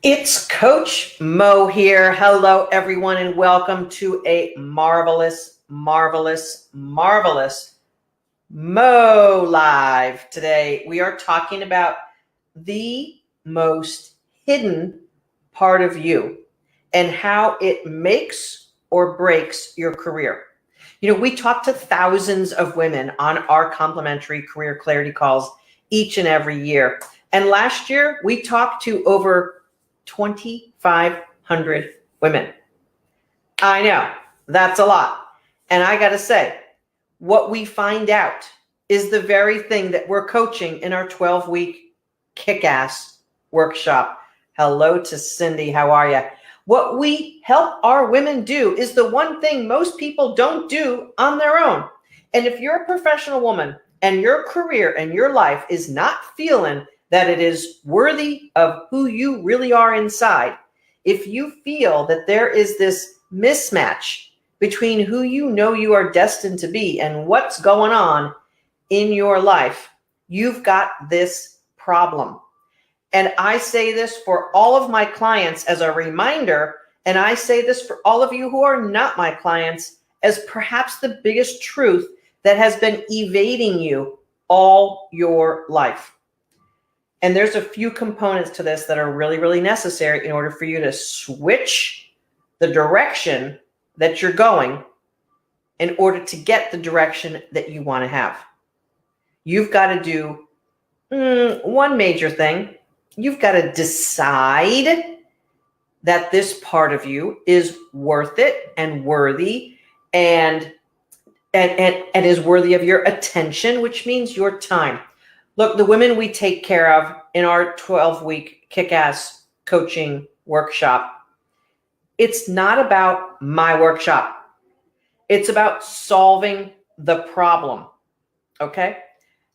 It's Coach Mo here. Hello, everyone, and welcome to a marvelous, marvelous, marvelous Mo Live. Today, we are talking about the most hidden part of you and how it makes or breaks your career. You know, we talk to thousands of women on our complimentary career clarity calls each and every year. And last year, we talked to over 2,500 women. I know, that's a lot. And I got to say, what we find out is the very thing that we're coaching in our 12-week kick-ass workshop. Hello to Cindy. How are you? What we help our women do is the one thing most people don't do on their own. And if you're a professional woman and your career and your life is not feeling that it is worthy of who you really are inside, if you feel that there is this mismatch between who you know you are destined to be and what's going on in your life, you've got this problem. And I say this for all of my clients as a reminder, and I say this for all of you who are not my clients as perhaps the biggest truth that has been evading you all your life. And there's a few components to this that are really, really necessary in order for you to switch the direction that you're going in order to get the direction that you want to have. You've got to do one major thing. You've got to decide that this part of you is worth it and worthy and is worthy of your attention, which means your time. Look, the women we take care of in our 12-week kick-ass coaching workshop, it's not about my workshop. It's about solving the problem, okay?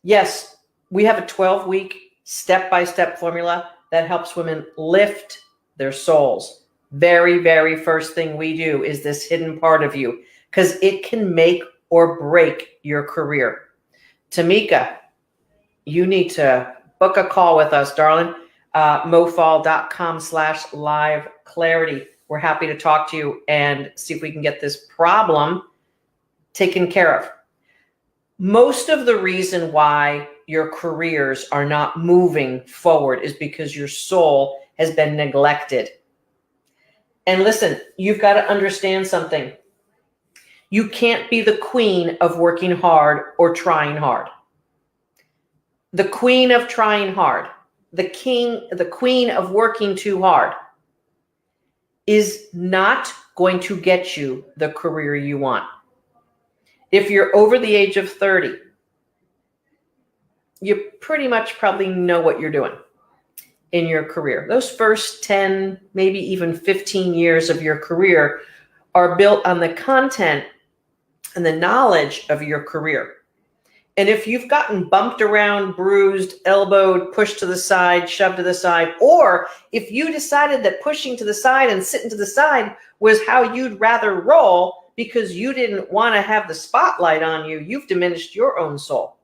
Yes, we have a 12-week step-by-step formula that helps women lift their souls. Very, very first thing we do is this hidden part of you because it can make or break your career. Tamika, you need to book a call with us, darling. mofall.com/live clarity. We're happy to talk to you and see if we can get this problem taken care of. Most of the reason why your careers are not moving forward is because your soul has been neglected. And listen, you've got to understand something. You can't be the queen of working hard or trying hard. The queen of trying hard, the queen of working too hard is not going to get you the career you want. If you're over the age of 30, you pretty much probably know what you're doing in your career. Those first 10, maybe even 15 years of your career are built on the content and the knowledge of your career. And if you've gotten bumped around, bruised, elbowed, pushed to the side, shoved to the side, or if you decided that pushing to the side and sitting to the side was how you'd rather roll because you didn't want to have the spotlight on you, you've diminished your own soul.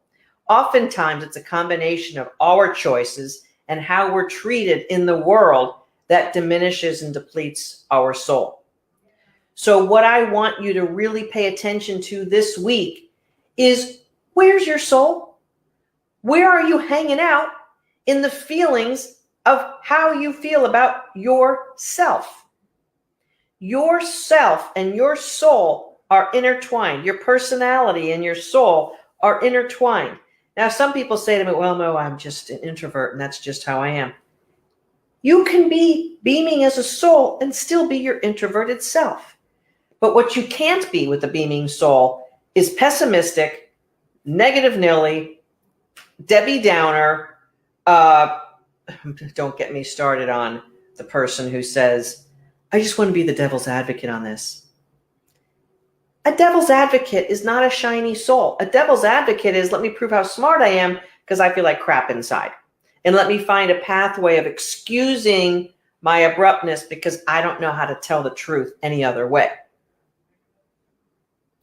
Oftentimes, it's a combination of our choices and how we're treated in the world that diminishes and depletes our soul. So what I want you to really pay attention to this week is, where's your soul? Where are you hanging out in the feelings of how you feel about yourself? Yourself and your soul are intertwined. Your personality and your soul are intertwined. Now, some people say to me, well, no, I'm just an introvert and that's just how I am. You can be beaming as a soul and still be your introverted self. But what you can't be with a beaming soul is pessimistic, negative Nelly, Debbie Downer. Don't get me started on the person who says, I just want to be the devil's advocate on this. A devil's advocate is not a shiny soul. A devil's advocate is, let me prove how smart I am because I feel like crap inside. And let me find a pathway of excusing my abruptness because I don't know how to tell the truth any other way.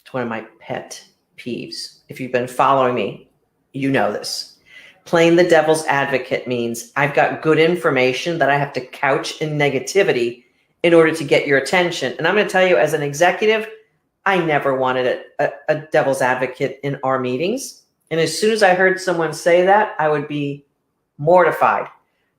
It's one of my pet peeves. If you've been following me, you know this. Playing the devil's advocate means I've got good information that I have to couch in negativity in order to get your attention. And I'm going to tell you, as an executive, I never wanted a devil's advocate in our meetings. And as soon as I heard someone say that, I would be mortified.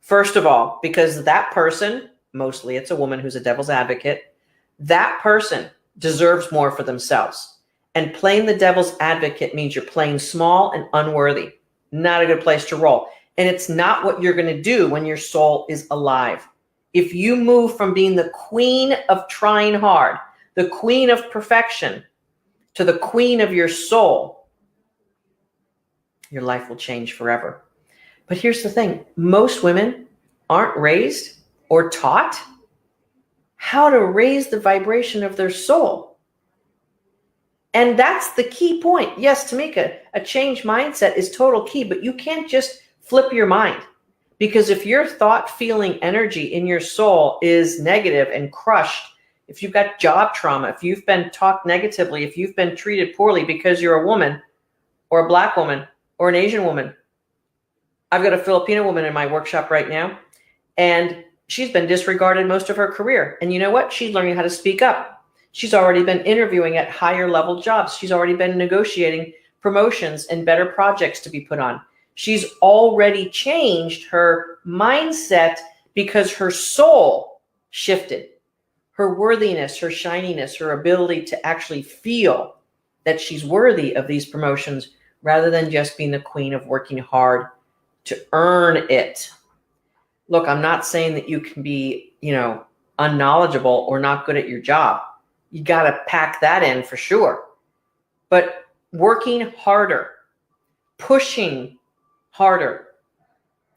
First of all, because that person, mostly it's a woman who's a devil's advocate, that person deserves more for themselves. And playing the devil's advocate means you're playing small and unworthy. Not a good place to roll. And it's not what you're going to do when your soul is alive. If you move from being the queen of trying hard, the queen of perfection, to the queen of your soul, your life will change forever. But here's the thing. Most women aren't raised or taught how to raise the vibration of their soul. And that's the key point. Yes, Tamika, a changed mindset is total key, but you can't just flip your mind. Because if your thought, feeling, energy in your soul is negative and crushed, if you've got job trauma, if you've been talked negatively, if you've been treated poorly because you're a woman or a Black woman or an Asian woman. I've got a Filipino woman in my workshop right now, and she's been disregarded most of her career. And you know what? She's learning how to speak up. She's already been interviewing at higher level jobs. She's already been negotiating promotions and better projects to be put on. She's already changed her mindset because her soul shifted. Her worthiness, her shininess, her ability to actually feel that she's worthy of these promotions rather than just being the queen of working hard to earn it. Look, I'm not saying that you can be, unknowledgeable or not good at your job. You got to pack that in for sure. But working harder, pushing harder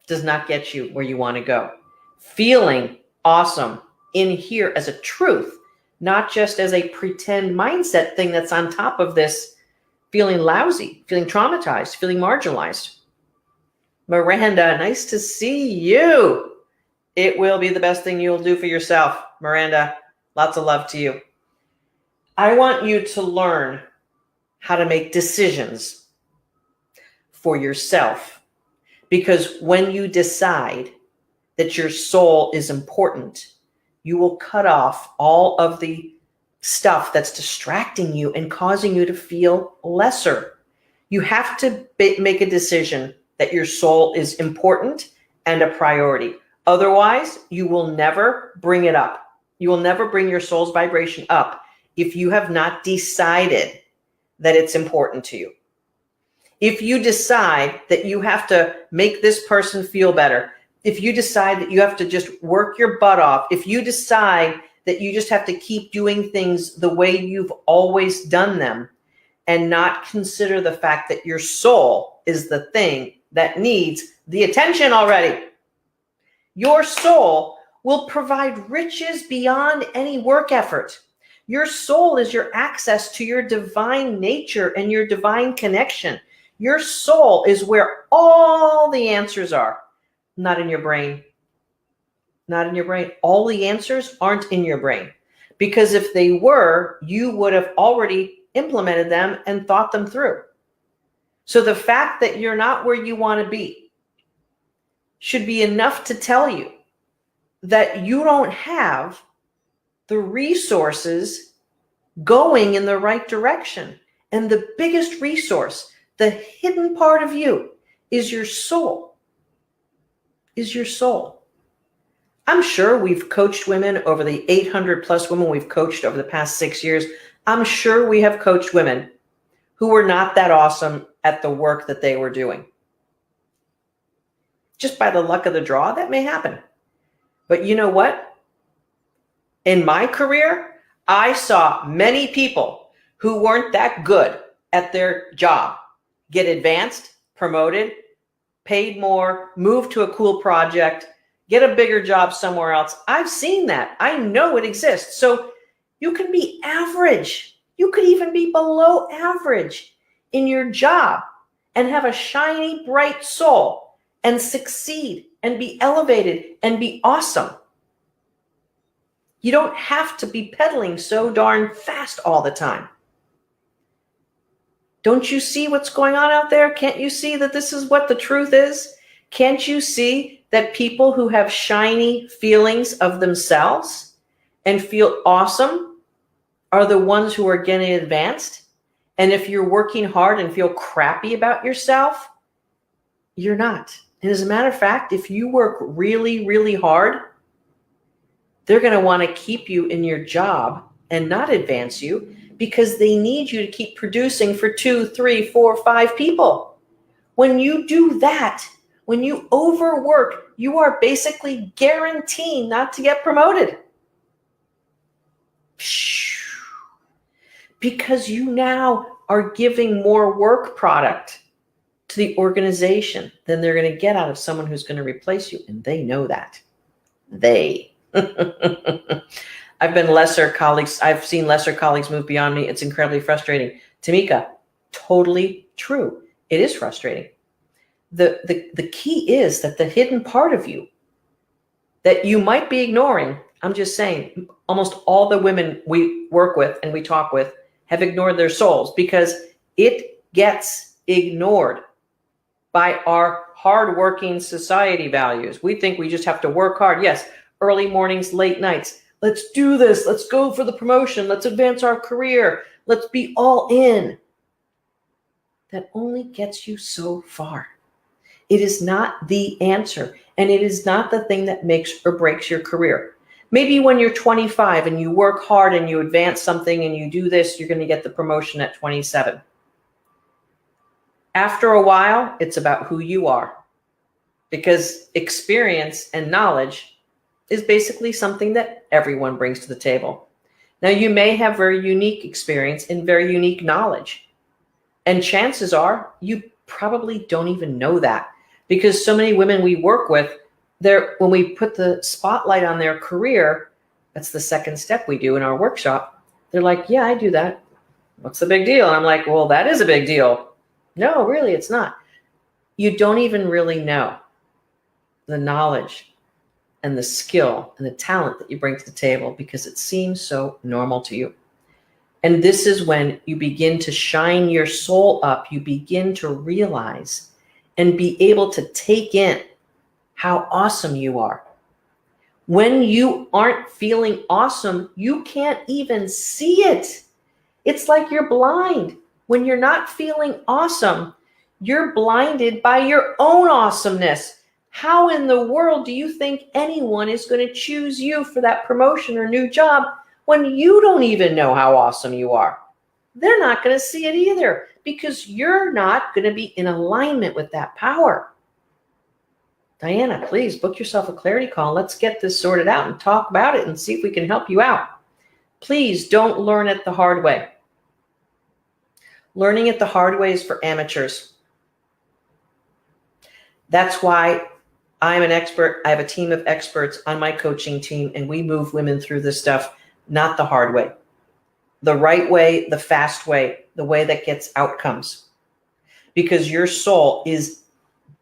does not get you where you want to go. Feeling awesome in here as a truth, not just as a pretend mindset thing that's on top of this feeling lousy, feeling traumatized, feeling marginalized. Miranda, nice to see you. It will be the best thing you'll do for yourself. Miranda, lots of love to you. I want you to learn how to make decisions for yourself, because when you decide that your soul is important, you will cut off all of the stuff that's distracting you and causing you to feel lesser. You have to make a decision that your soul is important and a priority. Otherwise, you will never bring it up. You will never bring your soul's vibration up if you have not decided that it's important to you. If you decide that you have to make this person feel better, if you decide that you have to just work your butt off, if you decide that you just have to keep doing things the way you've always done them and not consider the fact that your soul is the thing that needs the attention already, your soul will provide riches beyond any work effort. Your soul is your access to your divine nature and your divine connection. Your soul is where all the answers are, not in your brain. Not in your brain. All the answers aren't in your brain, because if they were, you would have already implemented them and thought them through. So the fact that you're not where you want to be should be enough to tell you that you don't have the resources going in the right direction. And the biggest resource, the hidden part of you, is your soul. Is your soul. I'm sure we've coached women over the 800 plus women we've coached over the past 6 years. I'm sure we have coached women who were not that awesome at the work that they were doing. Just by the luck of the draw, that may happen. But you know what? In my career, I saw many people who weren't that good at their job get advanced, promoted, paid more, move to a cool project, get a bigger job somewhere else. I've seen that. I know it exists. So you can be average. You could even be below average in your job and have a shiny, bright soul and succeed and be elevated and be awesome. You don't have to be pedaling so darn fast all the time. Don't you see what's going on out there? Can't you see that this is what the truth is? Can't you see that people who have shiny feelings of themselves and feel awesome are the ones who are getting advanced? And if you're working hard and feel crappy about yourself, you're not. And as a matter of fact, if you work really, really hard, they're going to want to keep you in your job and not advance you because they need you to keep producing for 2, 3, 4, 5 people. When you do that, when you overwork, you are basically guaranteeing not to get promoted. Because you now are giving more work product to the organization than they're going to get out of someone who's going to replace you. And they know that. I've seen lesser colleagues move beyond me. It's incredibly frustrating. Tamika, totally true. It is frustrating. The key is that the hidden part of you that you might be ignoring, I'm just saying, almost all the women we work with and we talk with have ignored their souls because it gets ignored by our hardworking society values. We think we just have to work hard. Yes, early mornings, late nights. Let's do this. Let's go for the promotion. Let's advance our career. Let's be all in. That only gets you so far. It is not the answer, and it is not the thing that makes or breaks your career. Maybe when you're 25 and you work hard and you advance something and you do this, you're going to get the promotion at 27. After a while, it's about who you are, because experience and knowledge is basically something that everyone brings to the table. Now, you may have very unique experience and very unique knowledge, and chances are you probably don't even know that, because so many women we work with, when we put the spotlight on their career, that's the second step we do in our workshop. They're like, yeah, I do that. What's the big deal? And I'm like, well, that is a big deal. No, really, it's not. You don't even really know the knowledge and the skill and the talent that you bring to the table because it seems so normal to you. And this is when you begin to shine your soul up. You begin to realize and be able to take in how awesome you are. When you aren't feeling awesome, you can't even see it. It's like you're blind. When you're not feeling awesome, you're blinded by your own awesomeness. How in the world do you think anyone is going to choose you for that promotion or new job when you don't even know how awesome you are? They're not going to see it either because you're not going to be in alignment with that power. Diana, please book yourself a clarity call. Let's get this sorted out and talk about it and see if we can help you out. Please don't learn it the hard way. Learning it the hard way is for amateurs. That's why I'm an expert. I have a team of experts on my coaching team, and we move women through this stuff, not the hard way. The right way, the fast way, the way that gets outcomes. Because your soul is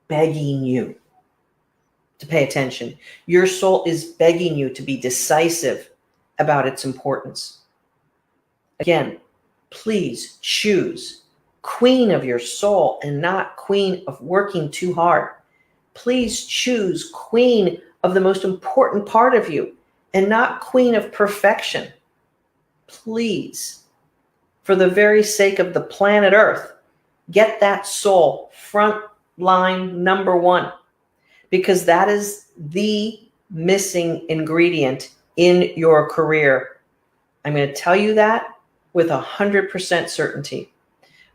begging you to pay attention. Your soul is begging you to be decisive about its importance. Again, please choose queen of your soul and not queen of working too hard. Please choose queen of the most important part of you and not queen of perfection. Please, for the very sake of the planet Earth, get that soul front line number one, because that is the missing ingredient in your career. I'm going to tell you that with 100% certainty.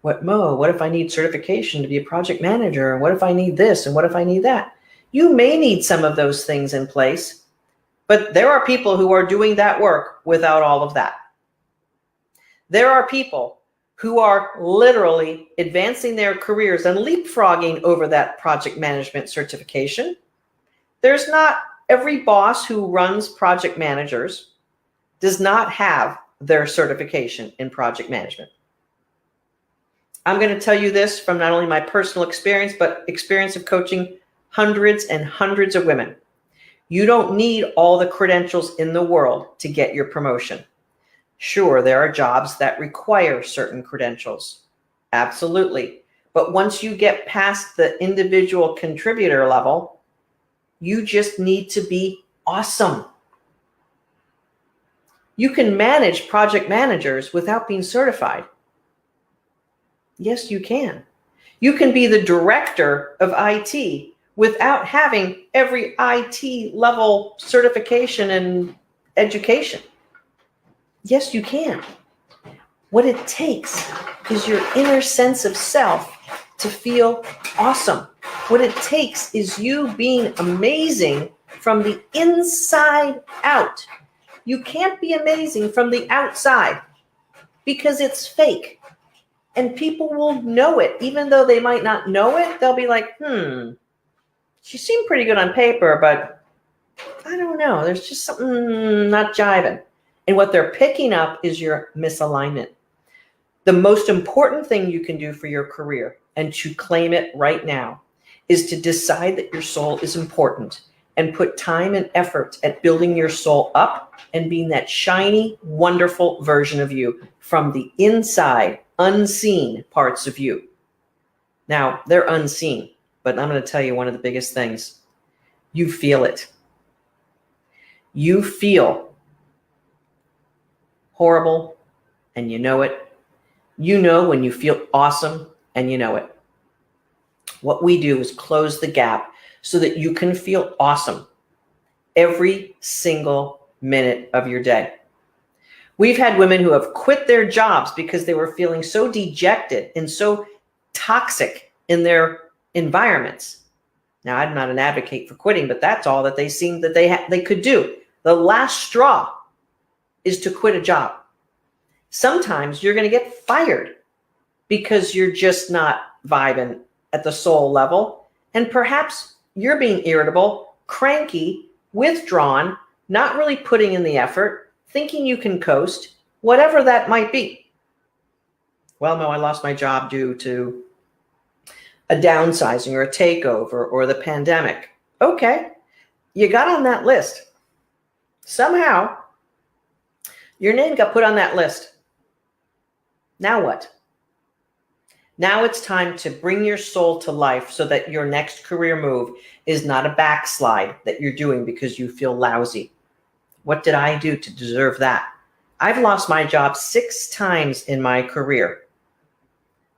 What if I need certification to be a project manager? And what if I need this? And what if I need that? You may need some of those things in place, but there are people who are doing that work without all of that. There are people who are literally advancing their careers and leapfrogging over that project management certification. There's not every boss who runs project managers does not have their certification in project management. I'm going to tell you this from not only my personal experience, but experience of coaching hundreds and hundreds of women. You don't need all the credentials in the world to get your promotion. Sure, there are jobs that require certain credentials, Absolutely. But once you get past the individual contributor level, you just need to be awesome. You can manage project managers without being certified. Yes, you can. You can be the director of IT without having every IT level certification and education. Yes, you can. What it takes is your inner sense of self to feel awesome. What it takes is you being amazing from the inside out. You can't be amazing from the outside because it's fake. And people will know it. Even though they might not know it, they'll be like, she seemed pretty good on paper, but I don't know. There's just something not jiving. And what they're picking up is your misalignment. The most important thing you can do for your career, and to claim it right now, is to decide that your soul is important and put time and effort at building your soul up and being that shiny, wonderful version of you from the inside, unseen parts of you. Now, they're unseen, but I'm going to tell you one of the biggest things. You feel it. You feel horrible, and you know it. You know when you feel awesome, and you know it. What we do is close the gap so that you can feel awesome every single minute of your day. We've had women who have quit their jobs because they were feeling so dejected and so toxic in their environments. Now, I'm not an advocate for quitting, but that's all that they seemed that they could do. The last straw is to quit a job. Sometimes you're going to get fired because you're just not vibing at the soul level. And perhaps you're being irritable, cranky, withdrawn, not really putting in the effort, thinking you can coast, whatever that might be. Well, no, I lost my job due to a downsizing or a takeover or the pandemic. Okay, you got on that list. Somehow, your name got put on that list. Now what? Now it's time to bring your soul to life so that your next career move is not a backslide that you're doing because you feel lousy. What did I do to deserve that? I've lost my job 6 times in my career.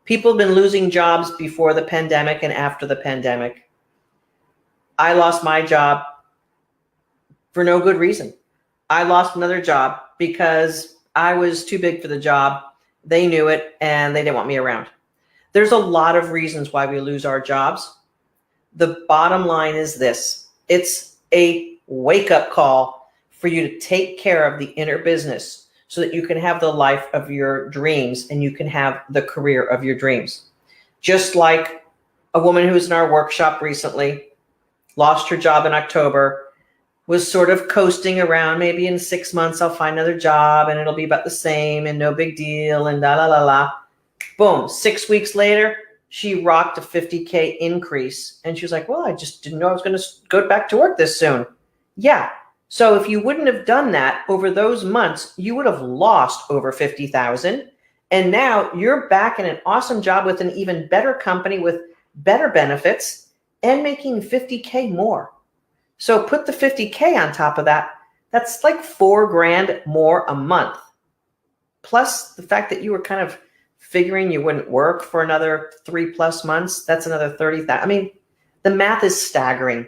People have been losing jobs before the pandemic and after the pandemic. I lost my job for no good reason. I lost another job because I was too big for the job. They knew it and they didn't want me around. There's a lot of reasons why we lose our jobs. The bottom line is this. It's a wake-up call for you to take care of the inner business so that you can have the life of your dreams and you can have the career of your dreams. Just like a woman who was in our workshop recently, lost her job in October, was sort of coasting around, maybe in 6 months I'll find another job and it'll be about the same and no big deal and la la la la. Boom, 6 weeks later, she rocked a $50K increase. And she was like, well, I just didn't know I was going to go back to work this soon. Yeah. So if you wouldn't have done that over those months, you would have lost over $50,000. And now you're back in an awesome job with an even better company with better benefits and making $50K more. So put the $50K on top of that. That's like $4,000 more a month. Plus the fact that you were kind of figuring you wouldn't work for another 3+ months, that's another $30,000. I mean, the math is staggering.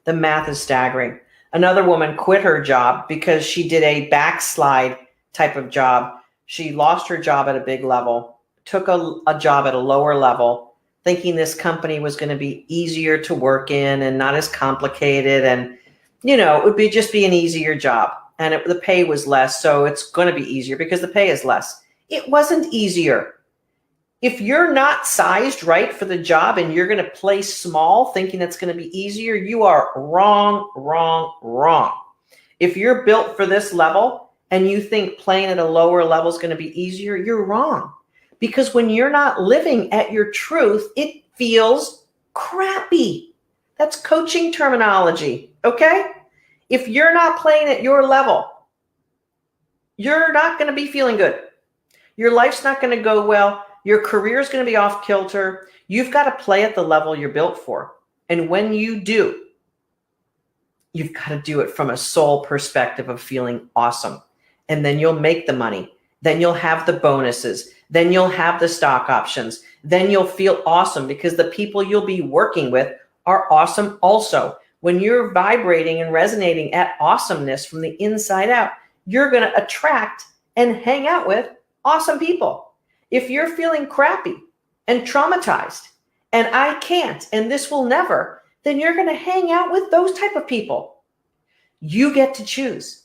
The math is staggering. Another woman quit her job because she did a backslide type of job. She lost her job at a big level, took a job at a lower level, thinking this company was going to be easier to work in and not as complicated. And, it would just be an easier job. And the pay was less, so it's going to be easier because the pay is less. It wasn't easier. If you're not sized right for the job and you're going to play small thinking it's going to be easier, you are wrong, wrong, wrong. If you're built for this level and you think playing at a lower level is going to be easier, you're wrong. Because when you're not living at your truth, it feels crappy. That's coaching terminology, okay? If you're not playing at your level, you're not going to be feeling good. Your life's not going to go well. Your career is going to be off kilter. You've got to play at the level you're built for. And when you do, you've got to do it from a soul perspective of feeling awesome. And then you'll make the money. Then you'll have the bonuses. Then you'll have the stock options. Then you'll feel awesome because the people you'll be working with are awesome also. When you're vibrating and resonating at awesomeness from the inside out, you're going to attract and hang out with awesome people. If you're feeling crappy and traumatized and I can't and this will never, then you're going to hang out with those type of people. You get to choose.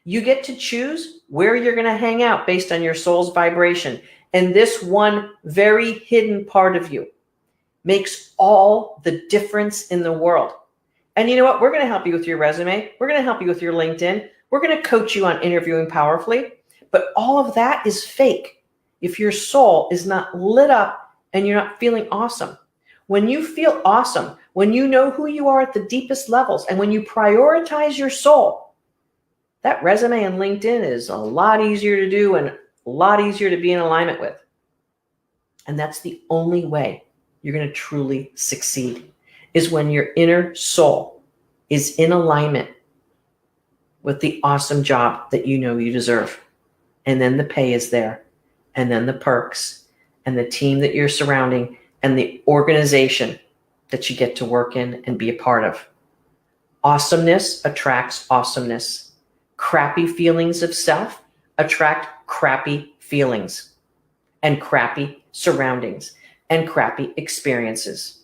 You get to choose where you're going to hang out based on your soul's vibration. And this one very hidden part of you makes all the difference in the world. And you know what? We're going to help you with your resume. We're going to help you with your LinkedIn. We're going to coach you on interviewing powerfully. But all of that is fake if your soul is not lit up and you're not feeling awesome. When you feel awesome, when you know who you are at the deepest levels, and when you prioritize your soul, that resume and LinkedIn is a lot easier to do and a lot easier to be in alignment with. And that's the only way you're going to truly succeed, is when your inner soul is in alignment with the awesome job that you know you deserve. And then the pay is there, and then the perks, and the team that you're surrounding, and the organization that you get to work in and be a part of. Awesomeness attracts awesomeness. Crappy feelings of self attract crappy feelings and crappy surroundings and crappy experiences.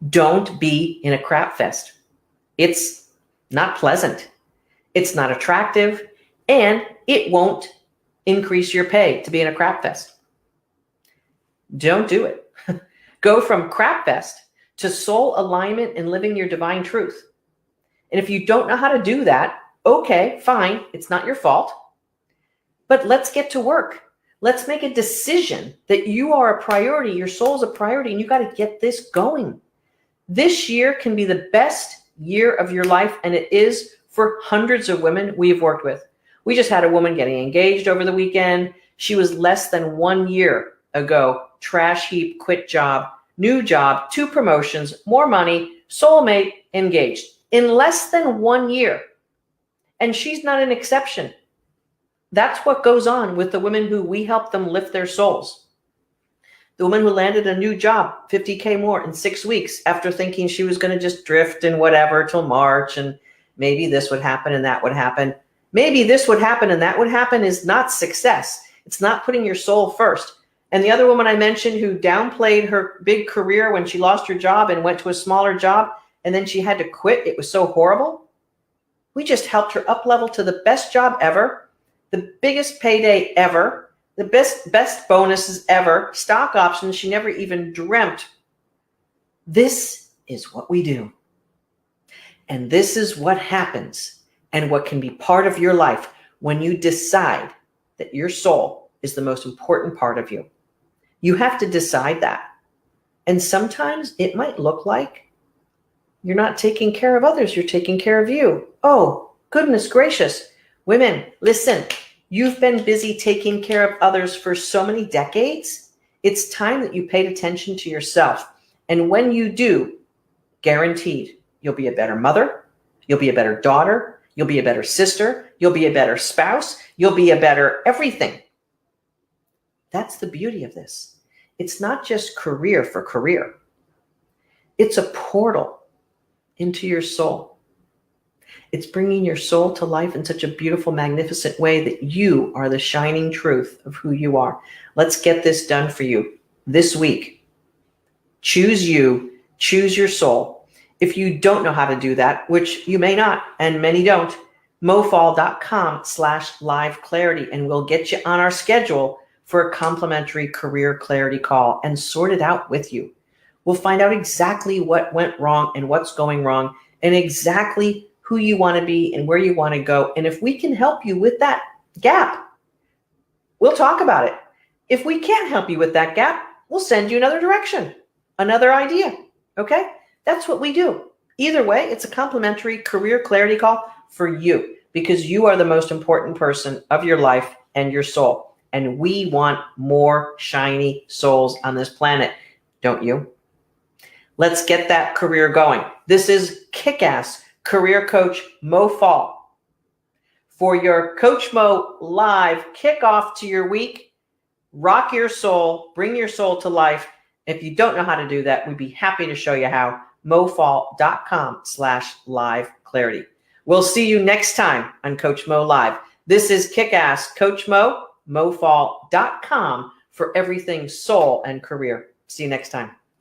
Don't be in a crap fest. It's not pleasant. It's not attractive, and it won't increase your pay to be in a crap fest. Don't do it. Go from crap fest to soul alignment and living your divine truth. And if you don't know how to do that, okay, fine. It's not your fault. But let's get to work. Let's make a decision that you are a priority. Your soul's a priority, and you got to get this going. This year can be the best year of your life, and it is for hundreds of women we've worked with. We just had a woman getting engaged over the weekend. She was less than 1 year ago, trash heap, quit job, new job, 2 promotions, more money, soulmate, engaged in less than 1 year. And she's not an exception. That's what goes on with the women who we help them lift their souls. The woman who landed a new job, 50K more in 6 weeks after thinking she was going to just drift and whatever till March, and maybe this would happen and that would happen. Maybe this would happen and that would happen is not success. It's not putting your soul first. And the other woman I mentioned who downplayed her big career when she lost her job and went to a smaller job, and then she had to quit. It was so horrible. We just helped her up level to the best job ever, the biggest payday ever, the best bonuses ever, stock options she never even dreamt. This is what we do. And this is what happens and what can be part of your life when you decide that your soul is the most important part of you. You have to decide that. And sometimes it might look like you're not taking care of others, you're taking care of you. Oh, goodness gracious. Women, listen, you've been busy taking care of others for so many decades. It's time that you paid attention to yourself. And when you do, guaranteed, you'll be a better mother, you'll be a better daughter, you'll be a better sister, you'll be a better spouse, you'll be a better everything. That's the beauty of this. It's not just career for career. It's a portal into your soul. It's bringing your soul to life in such a beautiful, magnificent way that you are the shining truth of who you are. Let's get this done for you this week. Choose you, choose your soul. If you don't know how to do that, which you may not, and many don't, mofall.com/live clarity, and we'll get you on our schedule for a complimentary career clarity call and sort it out with you. We'll find out exactly what went wrong and what's going wrong and exactly who you want to be and where you want to go. And if we can help you with that gap, we'll talk about it. If we can't help you with that gap, we'll send you another direction, another idea. Okay? That's what we do. Either way, it's a complimentary career clarity call for you because you are the most important person of your life and your soul. And we want more shiny souls on this planet, don't you? Let's get that career going. This is Kick-Ass Career Coach Mo Fall. For your Coach Mo Live kickoff to your week, rock your soul, bring your soul to life. If you don't know how to do that, we'd be happy to show you how. mofall.com/live clarity. We'll see you next time on Coach Mo Live. This is Kick-Ass Coach Mo, mofall.com for everything soul and career. See you next time.